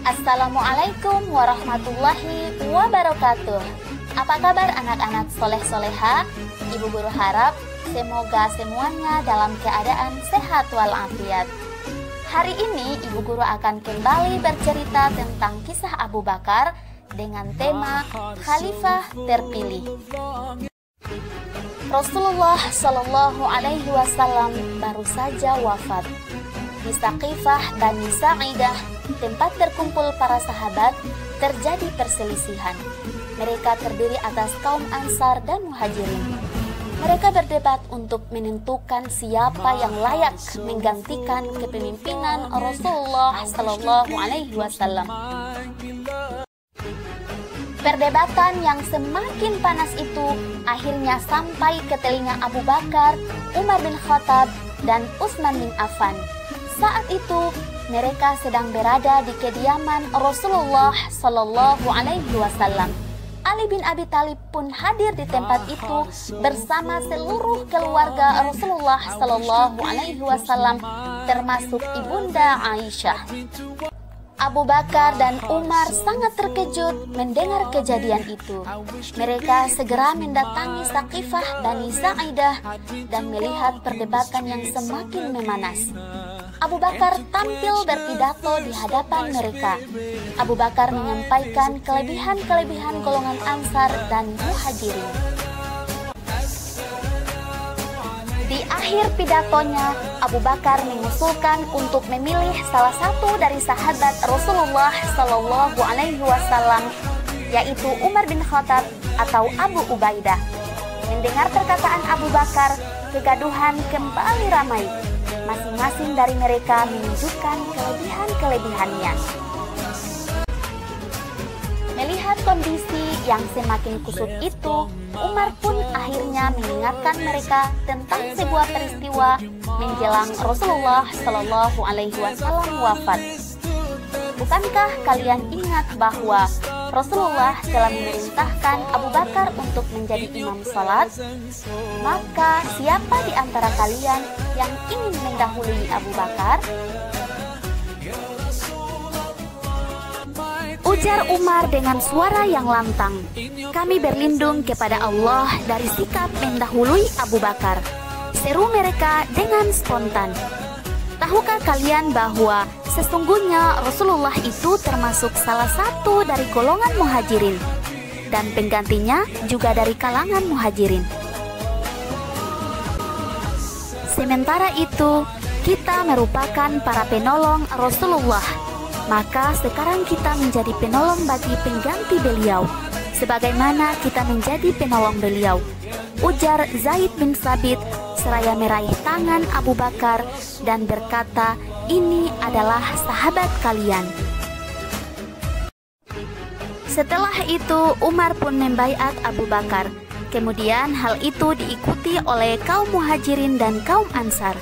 Assalamualaikum warahmatullahi wabarakatuh. Apa kabar anak-anak soleh-soleha? Ibu guru harap semoga semuanya dalam keadaan sehat walafiat. Hari ini ibu guru akan kembali bercerita tentang kisah Abu Bakar dengan tema Khalifah terpilih. Rasulullah Shallallahu Alaihi Wasallam baru saja wafat. Di Saqifah Bani Sa'idah, tempat berkumpul para sahabat, terjadi perselisihan. Mereka terdiri atas kaum Ansar dan Muhajirin. Mereka berdebat untuk menentukan siapa yang layak menggantikan kepemimpinan Rasulullah Shallallahu Alaihi Wasallam. Perdebatan yang semakin panas itu akhirnya sampai ke telinga Abu Bakar, Umar bin Khattab, dan Utsman bin Affan. Saat itu mereka sedang berada di kediaman Rasulullah Shallallahu Alaihi Wasallam. Ali bin Abi Thalib pun hadir di tempat itu bersama seluruh keluarga Rasulullah Shallallahu Alaihi Wasallam, termasuk ibunda Aisyah. Abu Bakar dan Umar sangat terkejut mendengar kejadian itu. Mereka segera mendatangi Saqifah Bani Sa'idah dan melihat perdebatan yang semakin memanas. Abu Bakar tampil berpidato di hadapan mereka. Abu Bakar menyampaikan kelebihan-kelebihan golongan Ansar dan Muhajirin. Di akhir pidatonya, Abu Bakar mengusulkan untuk memilih salah satu dari sahabat Rasulullah Shallallahu Alaihi Wasallam, yaitu Umar bin Khattab atau Abu Ubaidah. Mendengar perkataan Abu Bakar, kegaduhan kembali ramai. Masing-masing dari mereka menunjukkan kelebihan-kelebihannya. Melihat kondisi yang semakin kusut itu, Umar pun akhirnya mengingatkan mereka tentang sebuah peristiwa menjelang Rasulullah Shallallahu Alaihi Wasallam wafat. Bukankah kalian ingat bahwa Rasulullah telah memerintahkan Abu Bakar untuk menjadi imam salat? Maka siapa di antara kalian yang ingin mendahului Abu Bakar? Ujar Umar dengan suara yang lantang, "Kami berlindung kepada Allah dari sikap mendahului Abu Bakar." Seru mereka dengan spontan. Tahukah kalian bahwa sesungguhnya Rasulullah itu termasuk salah satu dari golongan Muhajirin, dan penggantinya juga dari kalangan Muhajirin. Sementara itu, kita merupakan para penolong Rasulullah. Maka sekarang kita menjadi penolong bagi pengganti beliau, sebagaimana kita menjadi penolong beliau, ujar Zaid bin Thabit seraya meraih tangan Abu Bakar dan berkata, "Ini adalah sahabat kalian." Setelah itu Umar pun membaiat Abu Bakar. Kemudian hal itu diikuti oleh kaum Muhajirin dan kaum Ansar.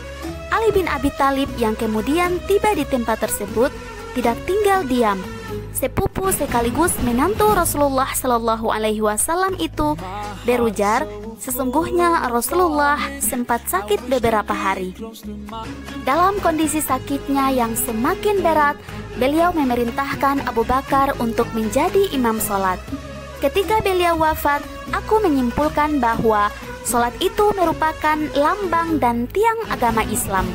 Ali bin Abi Thalib yang kemudian tiba di tempat tersebut tidak tinggal diam. Sepupu sekaligus menantu Rasulullah Shallallahu Alaihi Wasallam itu berujar, sesungguhnya Rasulullah sempat sakit beberapa hari. Dalam kondisi sakitnya yang semakin berat, beliau memerintahkan Abu Bakar untuk menjadi imam sholat. Ketika beliau wafat, aku menyimpulkan bahwa sholat itu merupakan lambang dan tiang agama Islam.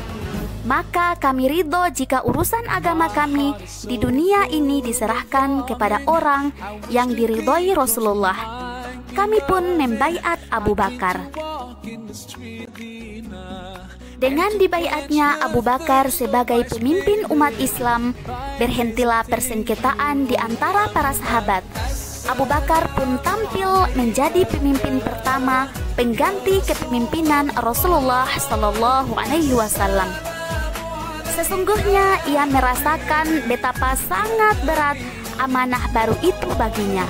Maka kami ridho jika urusan agama kami di dunia ini diserahkan kepada orang yang diridhoi Rasulullah. Kami pun membaiat Abu Bakar. Dengan dibaiatnya Abu Bakar sebagai pemimpin umat Islam, berhentilah persengketaan di antara para sahabat. Abu Bakar pun tampil menjadi pemimpin pertama pengganti kepemimpinan Rasulullah Shallallahu Alaihi Wasallam. Sesungguhnya ia merasakan betapa sangat berat amanah baru itu baginya.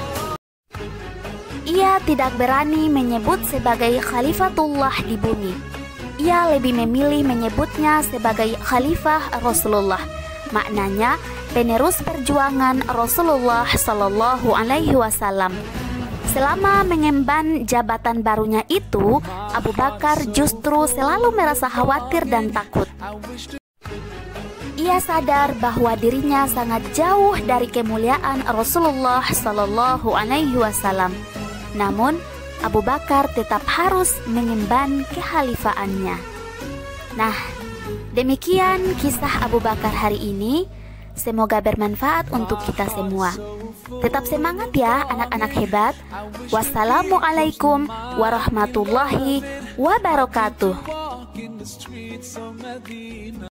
Ia tidak berani menyebut sebagai Khalifatullah di bumi. Ia lebih memilih menyebutnya sebagai Khalifah Rasulullah. Maknanya penerus perjuangan Rasulullah Shallallahu Alaihi Wasallam. Selama mengemban jabatan barunya itu, Abu Bakar justru selalu merasa khawatir dan takut. Ia sadar bahwa dirinya sangat jauh dari kemuliaan Rasulullah Shallallahu Alaihi Wasallam. Namun, Abu Bakar tetap harus mengemban kekhalifaannya. Nah, demikian kisah Abu Bakar hari ini. Semoga bermanfaat untuk kita semua. Tetap semangat ya anak-anak hebat. Wassalamualaikum warahmatullahi wabarakatuh.